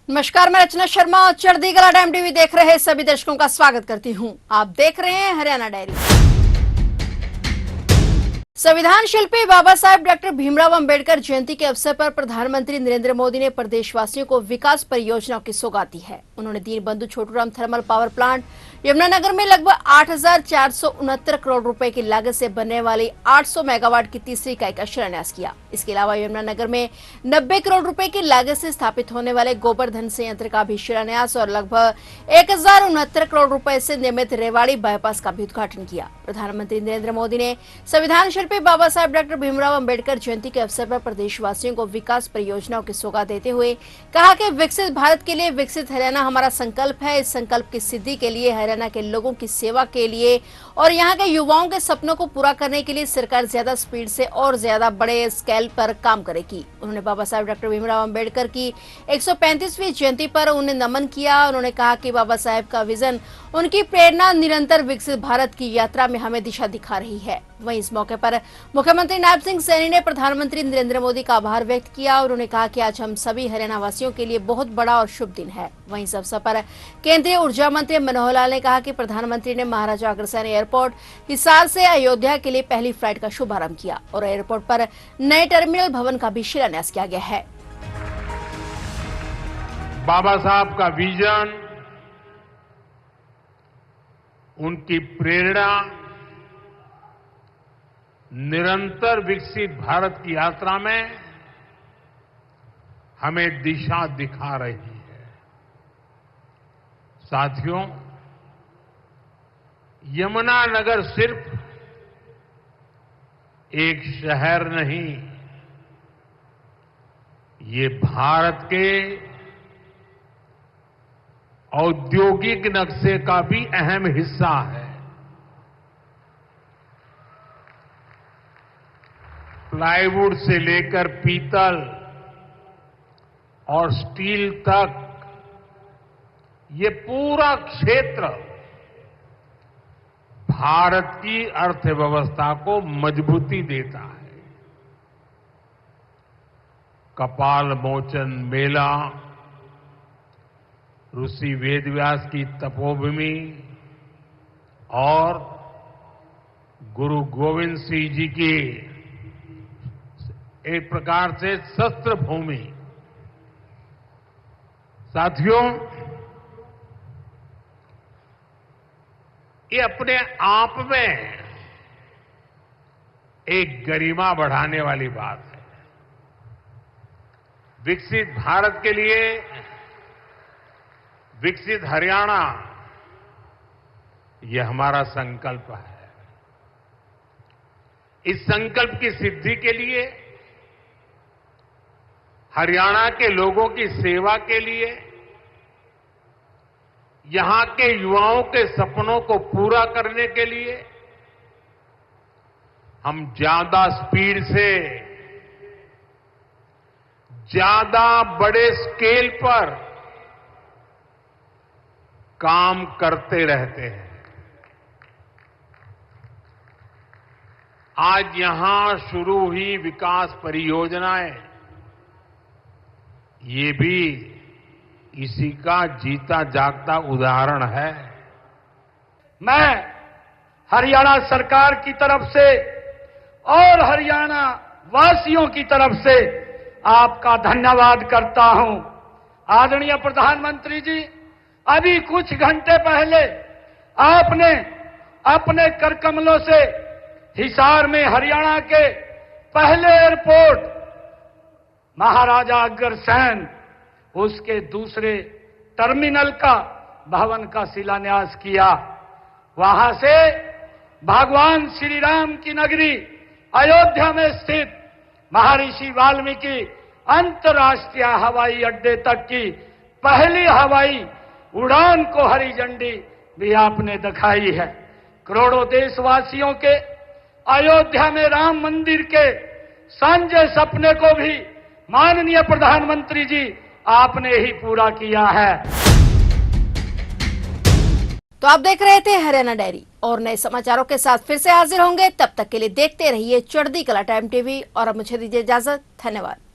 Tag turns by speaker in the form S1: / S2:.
S1: नमस्कार, मैं रचना शर्मा और चढ़ती कला टाइम टीवी देख रहे सभी दर्शकों का स्वागत करती हूं। आप देख रहे हैं हरियाणा डायरी। संविधान शिल्पी बाबा साहेब डॉक्टर भीमराव अंबेडकर जयंती के अवसर पर प्रधानमंत्री नरेंद्र मोदी ने प्रदेशवासियों को विकास परियोजनाओं की सौगात दी है। उन्होंने Deenbandhu Chhotu Ram thermal power plant Yamunanagar में लगभग 8,469 करोड़ रुपए की लागत से बनने वाली 800 मेगावाट की तीसरी इकाई का शिलान्यास किया। इसके अलावा यमुनानगर में 90 करोड़ रुपए की लागत से स्थापित होने वाले गोबर्धन संयंत्र का भी शिलान्यास और लगभग 1,069 करोड़ रुपए से निर्मित रेवाड़ी बाईपास का भी उद्घाटन किया। प्रधानमंत्री नरेंद्र मोदी ने संविधान शिल्पी बाबा साहेब डॉक्टर भीमराव अंबेडकर जयंती के अवसर पर प्रदेशवासियों को विकास परियोजनाओं की सौगात देते हुए कहा कि विकसित भारत के लिए विकसित हरियाणा हमारा संकल्प है। इस संकल्प की सिद्धि के लिए हरियाणा के लोगों की सेवा के लिए और यहाँ के युवाओं के सपनों को पूरा करने के लिए सरकार ज्यादा स्पीड से और ज्यादा बड़े स्केल पर काम करेगी। उन्होंने बाबा साहेब डॉक्टर भीमराव अंबेडकर की 135वीं जयंती पर उन्हें नमन किया। उन्होंने कहा कि बाबा साहेब का विजन, उनकी प्रेरणा निरंतर विकसित भारत की यात्रा में हमें दिशा दिखा रही है। वहीं इस मौके पर मुख्यमंत्री नायब सिंह सैनी ने प्रधानमंत्री नरेंद्र मोदी का आभार व्यक्त किया। उन्होंने कहा कि आज हम सभी हरियाणा वासियों के लिए बहुत बड़ा और शुभ दिन है। वहीं इस अवसर पर केंद्रीय ऊर्जा मंत्री मनोहर लाल ने कहा कि प्रधानमंत्री ने महाराजा अग्रसेन एयरपोर्ट हिसार से अयोध्या के लिए पहली फ्लाइट का शुभारंभ किया और एयरपोर्ट पर नए टर्मिनल भवन का भी शिलान्यास किया गया है।
S2: बाबा साहब का विजन, उनकी प्रेरणा निरंतर विकसित भारत की यात्रा में हमें दिशा दिखा रही है। साथियों, यमुनानगर सिर्फ एक शहर नहीं, ये भारत के औद्योगिक नक्शे का भी अहम हिस्सा है। प्लाईवुड से लेकर पीतल और स्टील तक ये पूरा क्षेत्र भारत की अर्थव्यवस्था को मजबूती देता है। कपाल मोचन मेला, ऋषि वेदव्यास की तपोभूमि और गुरु गोविंद सिंह जी की एक प्रकार से शस्त्र भूमि। साथियों, ये अपने आप में एक गरिमा बढ़ाने वाली बात है। विकसित भारत के लिए विकसित हरियाणा, यह हमारा संकल्प है। इस संकल्प की सिद्धि के लिए, हरियाणा के लोगों की सेवा के लिए, यहां के युवाओं के सपनों को पूरा करने के लिए हम ज्यादा स्पीड से, ज्यादा बड़े स्केल पर काम करते रहते हैं। आज यहां शुरू हुई विकास परियोजनाएं, ये भी इसी का जीता जागता उदाहरण है।
S3: मैं हरियाणा सरकार की तरफ से और हरियाणा वासियों की तरफ से आपका धन्यवाद करता हूं। आदरणीय प्रधानमंत्री जी, अभी कुछ घंटे पहले आपने अपने करकमलों से हिसार में हरियाणा के पहले एयरपोर्ट महाराजा अग्रसेन, उसके दूसरे टर्मिनल का भवन का शिलान्यास किया। वहां से भगवान श्री राम की नगरी अयोध्या में स्थित महर्षि वाल्मीकि अंतर्राष्ट्रीय हवाई अड्डे तक की पहली हवाई उड़ान को हरी झंडी भी आपने दिखाई है। करोड़ों देशवासियों के अयोध्या में राम मंदिर के सांझे सपने को भी माननीय प्रधानमंत्री जी आपने ही पूरा किया है।
S1: तो आप देख रहे थे हरियाणा डायरी और नए समाचारों के साथ फिर से हाजिर होंगे। तब तक के लिए देखते रहिए चढ़ती कला टाइम टीवी और अब मुझे दीजिए इजाजत। धन्यवाद।